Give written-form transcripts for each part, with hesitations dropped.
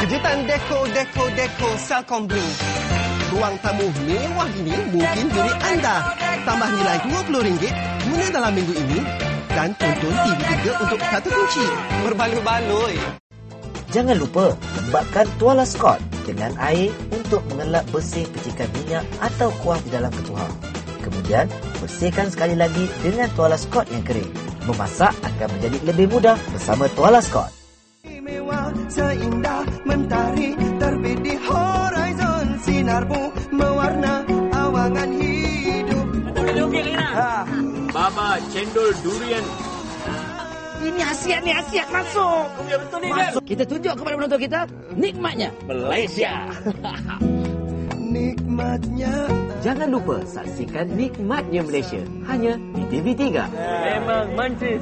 Kejutan Deko Celcom Blue. Ruang tamu mewah ini mungkin diri anda. Tambah nilai RM20 guna dalam minggu ini dan tonton TV3 untuk satu kunci. Berbaloi-baloi. Jangan lupa lembapkan tuala Scott dengan air untuk mengelak bersih percikan minyak atau kuah di dalam ketuhar. Kemudian, bersihkan sekali lagi dengan tuala Scott yang kering. Memasak akan menjadi lebih mudah bersama tuala Scott. Seindah mentari terbit di horizon, sinarmu mewarna awangan hidup. Baba cendol durian. Ini hasiat masuk. Ya betul ni. Masuk. Kita tunjuk kepada penonton kita nikmatnya Malaysia. Nikmatnya. Jangan lupa saksikan Nikmatnya Malaysia hanya di TV3. Memang mancis.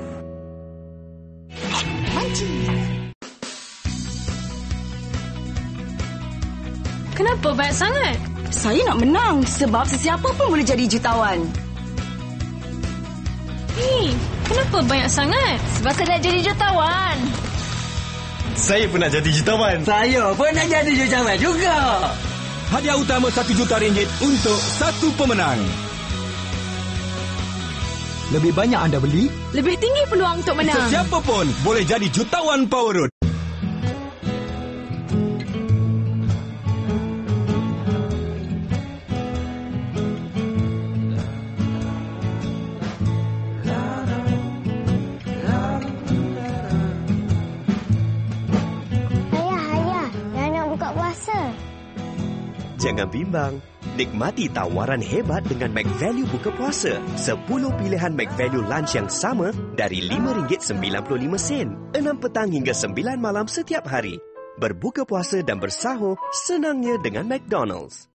Kenapa banyak sangat? Saya nak menang sebab sesiapa pun boleh jadi jutawan. Kenapa banyak sangat? Sebab saya nak jadi jutawan. Saya pun nak jadi jutawan. Saya pun nak jadi jutawan juga. Hadiah utama RM1 juta untuk satu pemenang. Lebih banyak anda beli, Lebih tinggi peluang untuk menang. sesiapa pun boleh jadi jutawan Power Road. Ayah, dah nak buka puasa. Jangan bimbang. Nikmati tawaran hebat dengan McValue buka puasa. 10 pilihan McValue lunch yang sama dari RM5.95. 6 petang hingga 9 malam setiap hari. Berbuka puasa dan bersahur senangnya dengan McDonald's.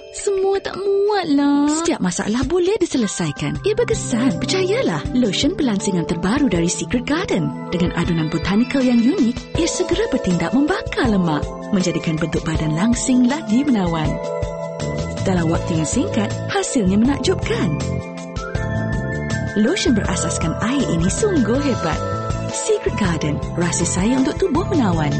Semua tak muat lah. Setiap masalah boleh diselesaikan. Ia berkesan, percayalah. Lotion pelansingan terbaru dari Secret Garden. Dengan adunan botanikal yang unik, ia segera bertindak membakar lemak, menjadikan bentuk badan langsing lagi menawan. Dalam waktu yang singkat, hasilnya menakjubkan. Lotion berasaskan air ini sungguh hebat. Secret Garden, rahsia saya untuk tubuh menawan.